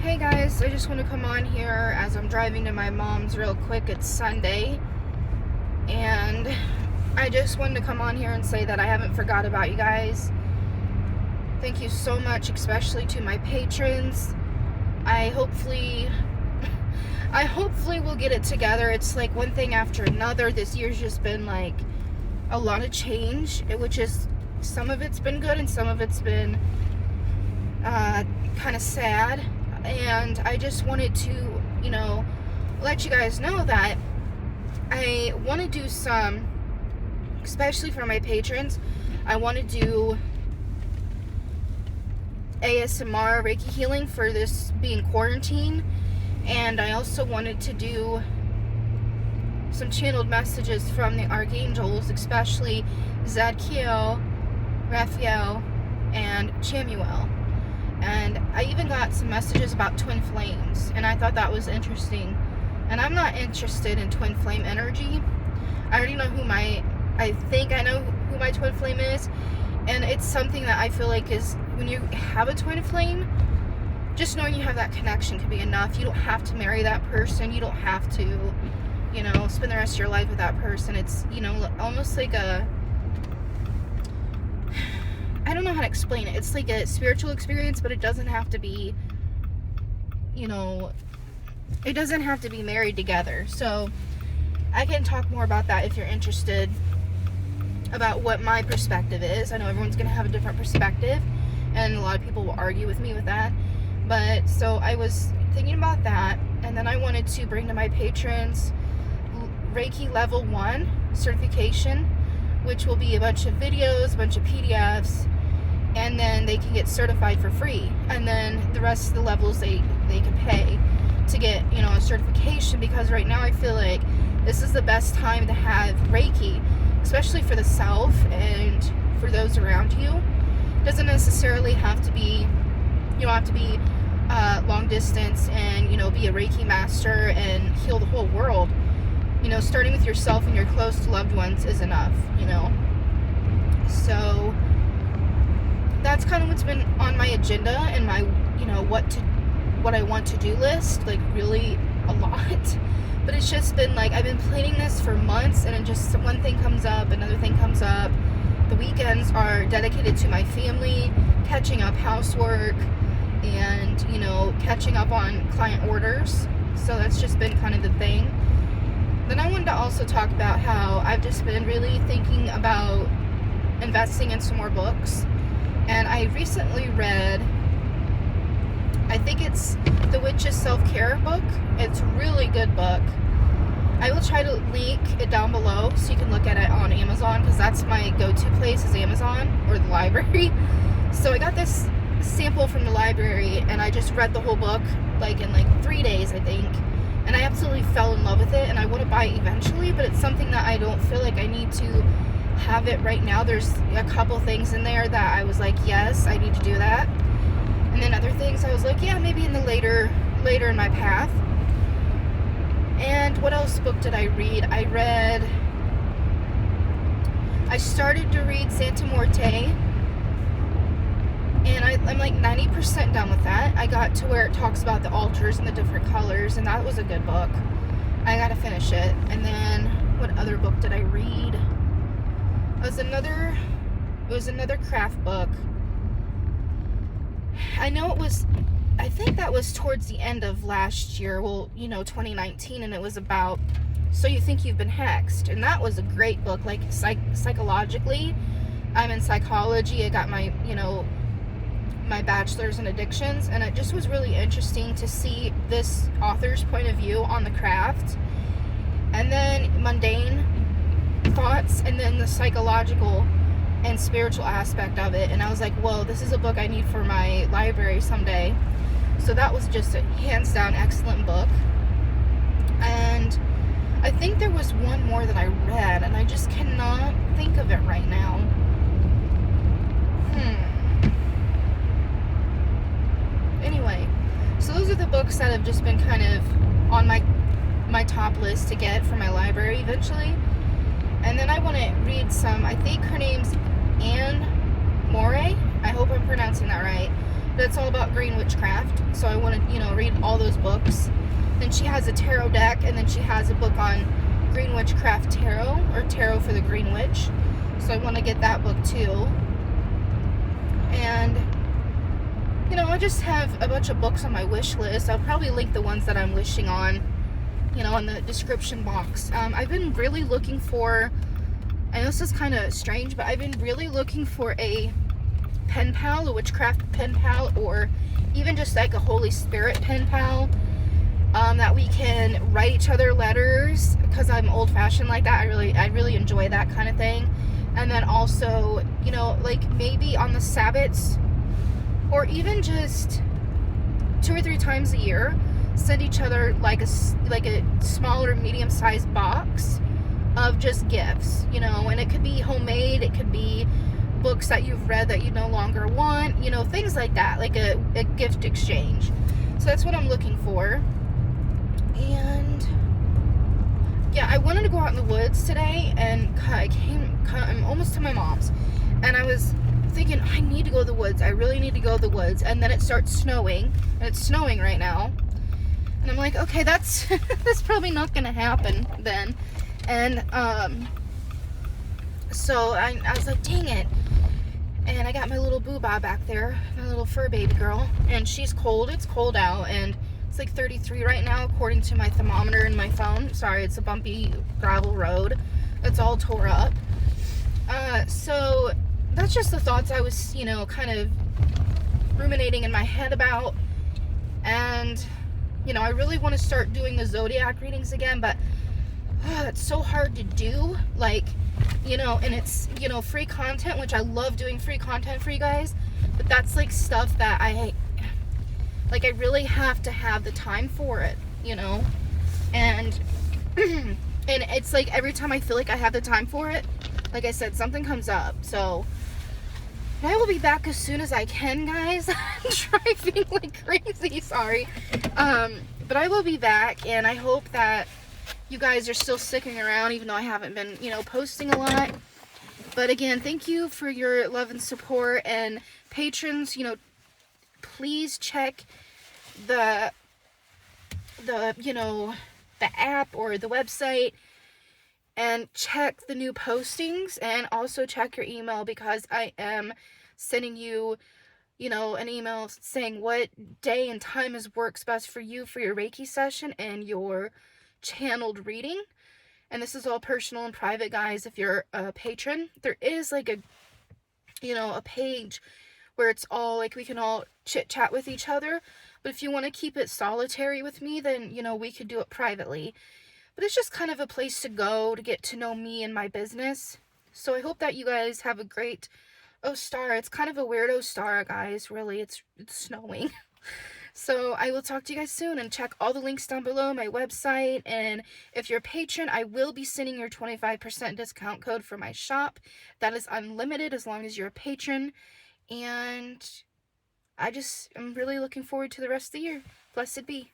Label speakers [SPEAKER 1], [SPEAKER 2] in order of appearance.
[SPEAKER 1] Hey guys, I just want to come on here as I'm driving to my mom's real quick. It's Sunday, and I just wanted to come on here and say that I haven't forgot about you guys. Thank you so much, especially to my patrons. I hopefully will get it together. It's like one thing after another. This year's just been like a lot of change, which is, some of it's been good and some of it's been kind of sad. And I just wanted to, let you guys know that I want to do some, especially for my patrons, I want to do ASMR Reiki healing for this being quarantine. And I also wanted to do some channeled messages from the archangels, especially Zadkiel, Raphael, and Chamuel. And I even got some messages about twin flames, and I thought that was interesting. And I'm not interested in twin flame energy. I already know I think I know who my twin flame is, and it's something that I feel like is, when you have a twin flame, just knowing you have that connection can be enough. You don't have to marry that person. You don't have to, spend the rest of your life with that person. It's, almost like I don't know how to explain it. It's like a spiritual experience, but it doesn't have to be, it doesn't have to be married together. So I can talk more about that if you're interested, about what my perspective is. I know everyone's going to have a different perspective, and a lot of people will argue with me with that. But so I was thinking about that, and then I wanted to bring to my patrons Reiki Level 1 certification, which will be a bunch of videos, a bunch of PDFs, and then they can get certified for free. And then the rest of the levels they can pay to get, a certification, because right now I feel like this is the best time to have Reiki, especially for the self and for those around you. It doesn't necessarily have to be, you don't have to be long distance and, be a Reiki master and heal the whole world. Starting with yourself and your close loved ones is enough, So that's kind of what's been on my agenda and my, what I want to do list, like really a lot. But it's just been like, I've been planning this for months, and it just, one thing comes up, another thing comes up. The weekends are dedicated to my family, catching up housework, and, catching up on client orders. So that's just been kind of the thing. Then I wanted to also talk about how I've just been really thinking about investing in some more books. And I recently read, I think it's The Witch's Self-Care book. It's a really good book. I will try to link it down below so you can look at it on Amazon, because that's my go-to place, is Amazon or the library. So I got this sample from the library, and I just read the whole book in 3 days, I think. And I absolutely fell in love with it, and I want to buy it eventually, but it's something that I don't feel like I need to have it right now. There's a couple things in there that I was like, yes, I need to do that. And then other things I was like, yeah, maybe in the later in my path. And what else book did I read? I started to read Santa Muerte, and I'm like 90% done with that. I got to where it talks about the altars and the different colors, and that was a good book. I gotta finish it. And then what other book did I read? It was another craft book. I think that was towards the end of last year, 2019, and it was about So You Think You've Been Hexed. And that was a great book, like psychologically. I'm in psychology. I got my, my bachelor's in addictions, and it just was really interesting to see this author's point of view on the craft, and then mundane thoughts, and then the psychological and spiritual aspect of it. And I was like, whoa, this is a book I need for my library someday. So that was just a hands down excellent book. And I think there was one more that I read, and I just cannot think of it right now. Anyway, so those are the books that have just been kind of on my top list to get for my library eventually. And then I want to read some, I think her name's Anne Moray. I hope I'm pronouncing that right. but it's all about green witchcraft. So I want to, you know, read all those books. Then she has a tarot deck, and then she has a book on green witchcraft tarot, or tarot for the green witch. So I want to get that book too. And, you know, I just have a bunch of books on my wish list. I'll probably link the ones that I'm wishing on, you know, in the description box. I've been really looking for, I know this is kind of strange, but I've been really looking for a pen pal, a witchcraft pen pal, or even just like a Holy Spirit pen pal, that we can write each other letters, because I'm old-fashioned like that. I really enjoy that kind of thing. And then also, you know, like maybe on the Sabbats, or even just 2 or 3 times a year, send each other like a small or medium-sized box of just gifts, you know. And it could be homemade, it could be books that you've read that you no longer want, you know, things like that, like a gift exchange. So that's what I'm looking for. And yeah, I wanted to go out in the woods today, and I'm almost to my mom's, and I was thinking, I need to go to the woods. I really need to go to the woods. And then it starts snowing, and it's snowing right now. And I'm like, okay, that's that's probably not gonna happen then. And so I was like, dang it. And I got my little boo-bah back there, my little fur baby girl, and she's cold. It's cold out, and it's like 33 right now according to my thermometer in my phone. Sorry, it's a bumpy gravel road. It's all tore up. So that's just the thoughts I was, you know, kind of ruminating in my head about. And, you know, I really want to start doing the zodiac readings again, but it's so hard to do, like, you know, and it's, you know, free content, which I love doing free content for you guys, but that's like stuff that I really have to have the time for it, you know. And and it's like every time I feel like I have the time for it, like I said, something comes up. So I will be back as soon as I can, guys. I'm driving like crazy, sorry. But I will be back, and I hope that you guys are still sticking around, even though I haven't been, you know, posting a lot. But again, thank you for your love and support. And patrons, you know, please check the you know, the app or the website, and check the new postings, and also check your email, because I am sending you, you know, an email saying what day and time works best for you for your Reiki session and your channeled reading. And this is all personal and private, guys. If you're a patron, there is like a, you know, a page where it's all like we can all chit chat with each other. But if you want to keep it solitary with me, then, you know, we could do it privately. But it's just kind of a place to go to get to know me and my business. So I hope that you guys have a great star. It's kind of a weirdo star, guys. Really, it's snowing. So I will talk to you guys soon, and check all the links down below, my website. And if you're a patron, I will be sending your 25% discount code for my shop. That is unlimited as long as you're a patron. And I'm really looking forward to the rest of the year. Blessed be.